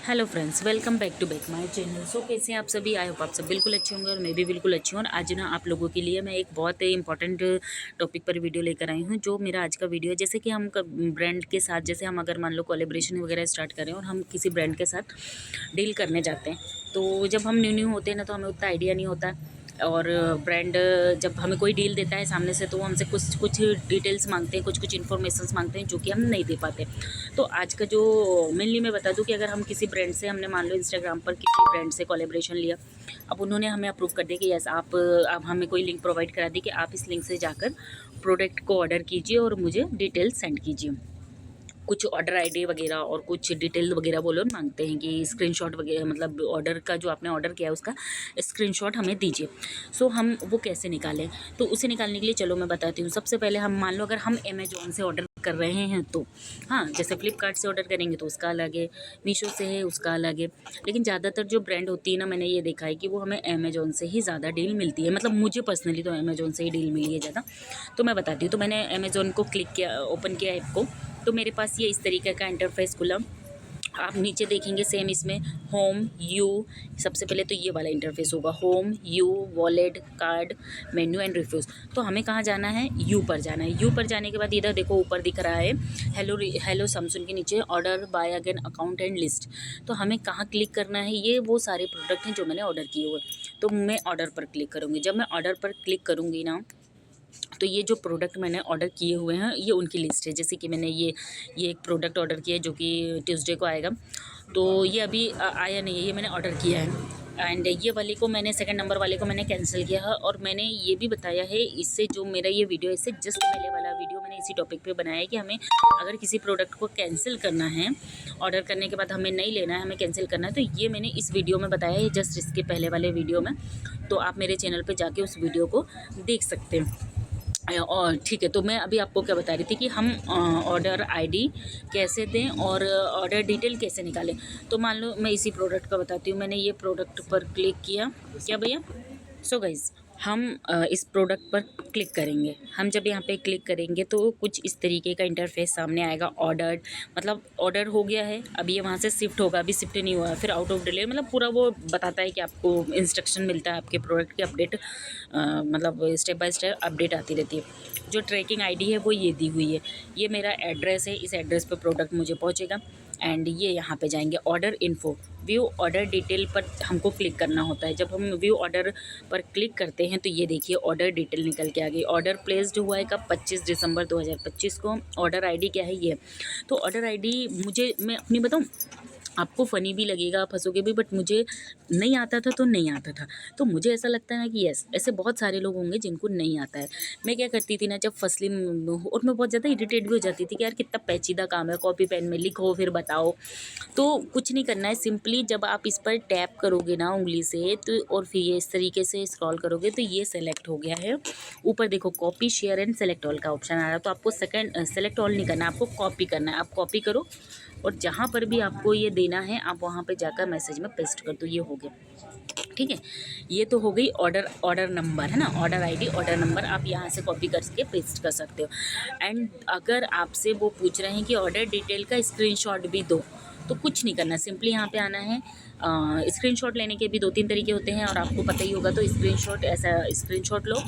Hello friends, welcome back to back my channel. So कैसे हैं आप सभी? आई होप आप सब बिल्कुल अच्छे होंगे और मैं भी बिल्कुल अच्छी हूँ। और आज ना आप लोगों के लिए मैं एक बहुत ही इंपॉर्टेंट टॉपिक पर वीडियो लेकर आई हूँ। जो मेरा आज का वीडियो है, जैसे कि हम ब्रांड के साथ, जैसे हम अगर मान लो कोलेब्रेशन वगैरह स्टार्ट करें और हम किसी ब्रांड के साथ डील करने जाते हैं, तो जब हम न्यू न्यू होते हैं ना, तो हमें उतना आइडिया नहीं होता। और ब्रांड जब हमें कोई डील देता है सामने से, तो वो हमसे कुछ कुछ डिटेल्स मांगते हैं, कुछ कुछ इन्फॉर्मेशंस मांगते हैं, जो कि हम नहीं दे पाते। तो आज का जो मेनली मैं बता दूं कि अगर हम किसी ब्रांड से, हमने मान लो इंस्टाग्राम पर किसी ब्रांड से कोलैबोरेशन लिया, अब उन्होंने हमें अप्रूव कर दिया कि यस आप हमें कोई लिंक प्रोवाइड करा दी कि आप इस लिंक से जाकर प्रोडक्ट को ऑर्डर कीजिए और मुझे डिटेल्स सेंड कीजिए। कुछ ऑर्डर आईडी वगैरह और कुछ डिटेल वगैरह वो लोग मांगते हैं कि स्क्रीनशॉट वगैरह, मतलब ऑर्डर का जो आपने ऑर्डर किया है उसका स्क्रीनशॉट हमें दीजिए। सो हम वो कैसे निकालें? तो उसे निकालने के लिए चलो मैं बताती हूँ। सबसे पहले हम मान लो अगर हम अमेजोन से ऑर्डर कर रहे हैं तो हाँ, जैसे फ्लिपकार्ट से ऑर्डर करेंगे तो उसका अलग है, मीशो से है उसका अलग है। लेकिन ज़्यादातर जो ब्रांड होती है ना, मैंने ये देखा है कि वो हमें अमेजोन से ही ज़्यादा डील मिलती है। मतलब मुझे पर्सनली तो अमेजोन से ही डील मिली है ज़्यादा। तो मैं बताती हूँ। तो मैंने अमेजोन को क्लिक किया, ओपन किया ऐप को, तो मेरे पास ये इस तरीके का इंटरफेस खुला। आप नीचे देखेंगे सेम इसमें होम यू, सबसे पहले तो ये वाला इंटरफेस होगा, home you, wallet, card, menu and reviews. तो हमें कहाँ जाना है? यू पर जाना है। यू पर जाने के बाद इधर देखो ऊपर दिख रहा है हेलो हेलो सैमसंग के नीचे order by again account and list. तो हमें कहाँ क्लिक करना है? ये वो सारे प्रोडक्ट हैं जो मैंने ऑर्डर किए हुए। तो मैं ऑर्डर पर क्लिक करूँगी। जब मैं ऑर्डर पर क्लिक करूँगी ना, तो ये जो प्रोडक्ट मैंने ऑर्डर किए हुए हैं ये उनकी लिस्ट है। जैसे कि मैंने ये एक प्रोडक्ट ऑर्डर किया है जो कि ट्यूसडे को आएगा। तो ये अभी आया नहीं है, ये मैंने ऑर्डर किया है। एंड ये वाले को मैंने, सेकंड नंबर वाले को मैंने कैंसिल किया है। और मैंने ये भी बताया है, इससे जो मेरा ये वीडियो है, इससे जस्ट पहले वाला वीडियो मैंने इसी टॉपिक पे बनाया है कि हमें अगर किसी प्रोडक्ट को कैंसिल करना है, ऑर्डर करने के बाद हमें नहीं लेना है, हमें कैंसिल करना है, तो ये मैंने इस वीडियो में बताया है, जस्ट इसके पहले वाले वीडियो में। तो आप मेरे चैनल पर जाके उस वीडियो को देख सकते हैं। और ठीक है, तो मैं अभी आपको क्या बता रही थी कि हम ऑर्डर आईडी कैसे दें और ऑर्डर डिटेल कैसे निकालें। तो मान लो मैं इसी प्रोडक्ट का बताती हूँ। मैंने ये प्रोडक्ट पर क्लिक किया, क्या भैया? सो गाइज़, हम इस प्रोडक्ट पर क्लिक करेंगे। हम जब यहाँ पे क्लिक करेंगे तो कुछ इस तरीके का इंटरफेस सामने आएगा। ऑर्डर मतलब ऑर्डर हो गया है, अभी ये वहाँ से शिफ्ट होगा, अभी शिफ्ट नहीं हुआ है। फिर आउट ऑफ डिलीवरी, मतलब पूरा वो बताता है कि आपको इंस्ट्रक्शन मिलता है, आपके प्रोडक्ट की अपडेट, मतलब स्टेप बाय स्टेप अपडेट आती रहती है। जो ट्रैकिंग आईडी है वो ये दी हुई है। ये मेरा एड्रेस है, इस एड्रेस पे प्रोडक्ट मुझे पहुँचेगा। एंड ये यहाँ पे जाएंगे order info, view order detail पर हमको क्लिक करना होता है। जब हम व्यू ऑर्डर पर क्लिक करते हैं तो ये देखिए ऑर्डर डिटेल निकल के आ गई। ऑर्डर प्लेस्ड हुआ है कब? 25 दिसंबर 2025 को। ऑर्डर आईडी क्या है? ये। तो ऑर्डर आईडी मुझे, मैं अपनी बताऊँ, आपको फ़नी भी लगेगा, आप हँसोगे भी, बट मुझे नहीं आता था तो नहीं आता था। तो मुझे ऐसा लगता है ना कि यस, ऐसे बहुत सारे लोग होंगे जिनको नहीं आता है। मैं क्या करती थी ना, जब फसली और मैं बहुत ज़्यादा इरिटेट भी हो जाती थी कि यार कितना पेचीदा काम है, कॉपी पेन में लिखो फिर बताओ। तो कुछ नहीं करना है, सिंपली जब आप इस पर टैप करोगे ना उंगली से, तो और फिर ये इस तरीके से स्क्रॉल करोगे तो ये सेलेक्ट हो गया है। ऊपर देखो copy share and select all का ऑप्शन आ रहा है। तो आपको सेकंड सेलेक्ट ऑल नहीं करना है, आपको कॉपी करना है। आप कॉपी करो और जहाँ पर भी आपको ये देना है आप वहाँ पे जाकर मैसेज में पेस्ट कर दो। ये हो गया, ठीक है। ये तो हो गई ऑर्डर नंबर, है ना, ऑर्डर आईडी, ऑर्डर नंबर आप यहाँ से कॉपी करके पेस्ट कर सकते हो। एंड अगर आपसे वो पूछ रहे हैं कि ऑर्डर डिटेल का स्क्रीनशॉट भी दो, तो कुछ नहीं करना, सिंपली यहाँ पे आना है। स्क्रीनशॉट लेने के भी 2-3 तरीके होते हैं और आपको पता ही होगा। तो स्क्रीनशॉट, ऐसा स्क्रीनशॉट लो।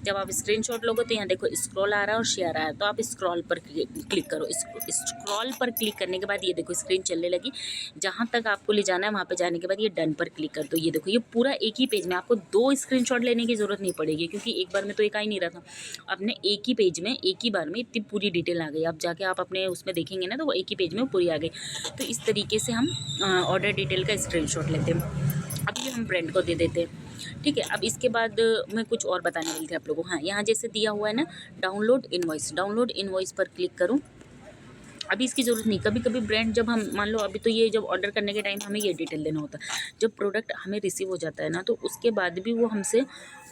जब आप स्क्रीनशॉट लोगे तो यहाँ देखो स्क्रॉल आ रहा है और शेयर आ रहा है, तो आप स्क्रॉल पर क्लिक करो। स्क्रॉल पर क्लिक करने के बाद ये देखो स्क्रीन चलने लगी। जहाँ तक आपको ले जाना है वहाँ पे जाने के बाद ये डन पर क्लिक कर दो। ये देखो ये पूरा एक ही पेज में, आपको 2 स्क्रीनशॉट लेने की ज़रूरत नहीं पड़ेगी, क्योंकि एक बार में तो एक आ ही नहीं रहा था। अपने एक ही पेज में एक ही बार में इतनी पूरी डिटेल आ गई। आप जाके आप अपने उसमें देखेंगे ना तो वो एक ही पेज में पूरी आ गई। तो इस तरीके से हम ऑर्डर डिटेल का स्क्रीनशॉट लेते हैं। अब ये हम ब्रांड को दे देते हैं, ठीक है। अब इसके बाद मैं कुछ और बताने वाली थी आप लोगों को। हाँ, यहाँ जैसे दिया हुआ है ना डाउनलोड इनवॉइस, डाउनलोड इनवॉइस पर क्लिक करूँ। अभी इसकी ज़रूरत नहीं। कभी कभी ब्रांड, जब हम मान लो अभी तो ये जब ऑर्डर करने के टाइम हमें ये डिटेल देना होता है। जब प्रोडक्ट हमें रिसीव हो जाता है ना, तो उसके बाद भी वो हमसे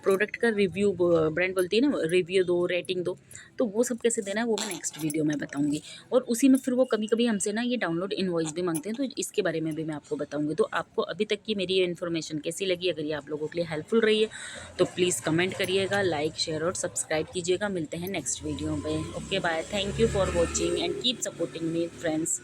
प्रोडक्ट का रिव्यू, ब्रांड बोलती है ना रिव्यू दो, रेटिंग दो। तो वो सब कैसे देना है वो मैं नेक्स्ट वीडियो में बताऊंगी। और उसी में फिर वो कभी कभी हमसे ना ये डाउनलोड इनवॉइस भी मांगते हैं, तो इसके बारे में भी मैं आपको बताऊंगी। तो आपको अभी तक की मेरी ये इन्फॉर्मेशन कैसी लगी? अगर ये आप लोगों के लिए हेल्पफुल रही है तो प्लीज़ कमेंट करिएगा, लाइक शेयर और सब्सक्राइब कीजिएगा। मिलते हैं नेक्स्ट वीडियो में। Okay bye, thank you for watching and keep supporting me friends.